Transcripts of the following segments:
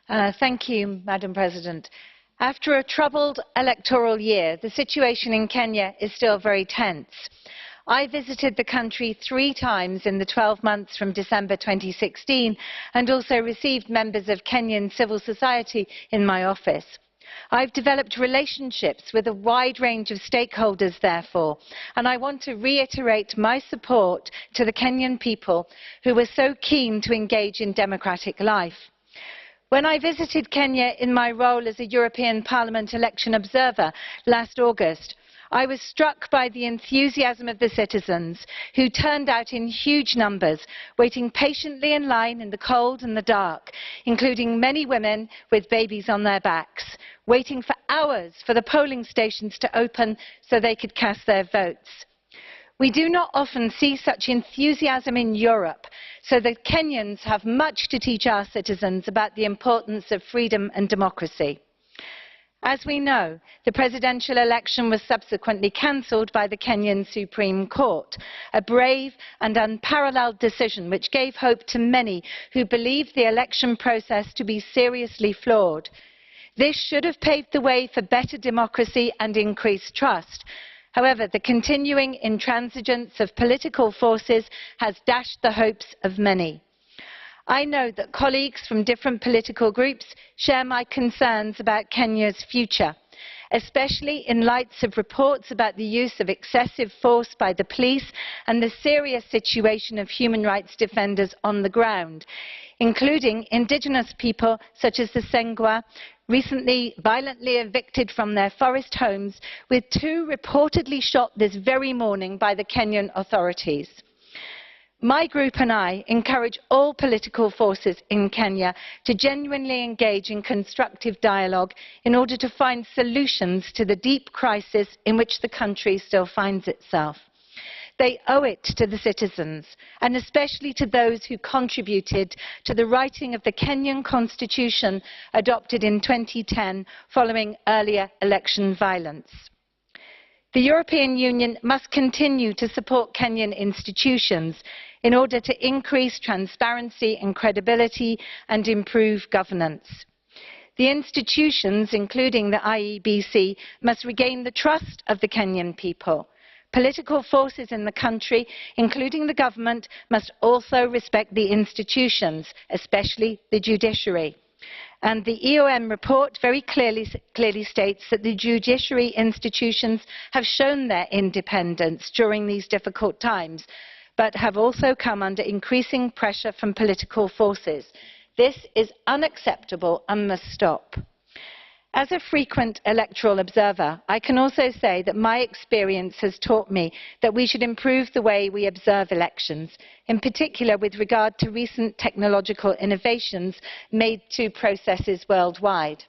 Madam President. After a troubled electoral year, the situation in Kenya is still very tense. I visited the country 3 times in the 12 months from December 2016 and also received members of Kenyan civil society in my office. I've developed relationships with a wide range of stakeholders, therefore, and I want to reiterate my support to the Kenyan people who were so keen to engage in democratic life. When I visited Kenya in my role as a European Parliament election observer last August, I was struck by the enthusiasm of the citizens who turned out in huge numbers, waiting patiently in line in the cold and the dark, including many women with babies on their backs, waiting for hours for the polling stations to open so they could cast their votes. We do not often see such enthusiasm in Europe, so the Kenyans have much to teach our citizens about the importance of freedom and democracy. As we know, the presidential election was subsequently cancelled by the Kenyan Supreme Court, a brave and unparalleled decision which gave hope to many who believed the election process to be seriously flawed. This should have paved the way for better democracy and increased trust. However, the continuing intransigence of political forces has dashed the hopes of many. I know that colleagues from different political groups share my concerns about Kenya's future, especially in light of reports about the use of excessive force by the police and the serious situation of human rights defenders on the ground, including indigenous people such as the Sengwa, recently violently evicted from their forest homes, with 2 reportedly shot this very morning by the Kenyan authorities. My group and I encourage all political forces in Kenya to genuinely engage in constructive dialogue in order to find solutions to the deep crisis in which the country still finds itself. They owe it to the citizens, and especially to those who contributed to the writing of the Kenyan Constitution adopted in 2010 following earlier election violence. The European Union must continue to support Kenyan institutions in order to increase transparency and credibility and improve governance. The institutions, including the IEBC, must regain the trust of the Kenyan people. Political forces in the country, including the government, must also respect the institutions, especially the judiciary. And the EOM report very clearly states that the judiciary institutions have shown their independence during these difficult times, but have also come under increasing pressure from political forces. This is unacceptable and must stop. As a frequent electoral observer, I can also say that my experience has taught me that we should improve the way we observe elections, in particular with regard to recent technological innovations made to processes worldwide.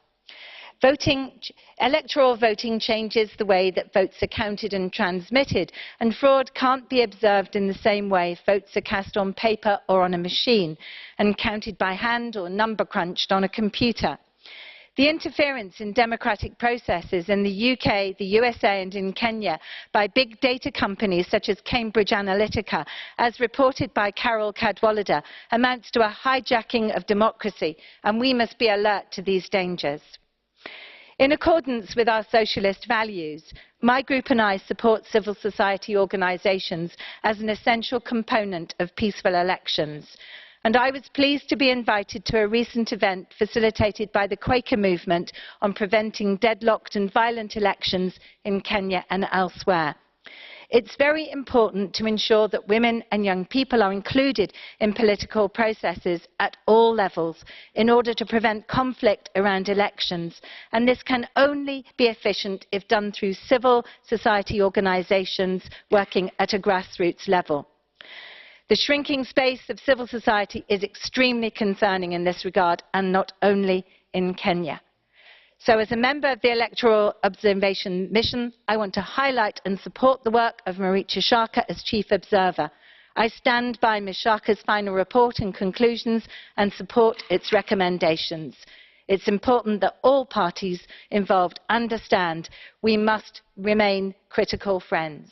Electoral voting changes the way that votes are counted and transmitted, and fraud can't be observed in the same way if votes are cast on paper or on a machine, and counted by hand or number crunched on a computer. The interference in democratic processes in the UK, the USA and in Kenya by big data companies such as Cambridge Analytica, as reported by Carol Cadwallader, amounts to a hijacking of democracy, and we must be alert to these dangers. In accordance with our socialist values, my group and I support civil society organisations as an essential component of peaceful elections. And I was pleased to be invited to a recent event facilitated by the Quaker movement on preventing deadlocked and violent elections in Kenya and elsewhere. It's very important to ensure that women and young people are included in political processes at all levels in order to prevent conflict around elections, and this can only be efficient if done through civil society organisations working at a grassroots level. The shrinking space of civil society is extremely concerning in this regard, and not only in Kenya. So as a member of the Electoral Observation Mission, I want to highlight and support the work of Maricha Shaka as Chief Observer. I stand by Ms Shaka's final report and conclusions and support its recommendations. It's important that all parties involved understand we must remain critical friends.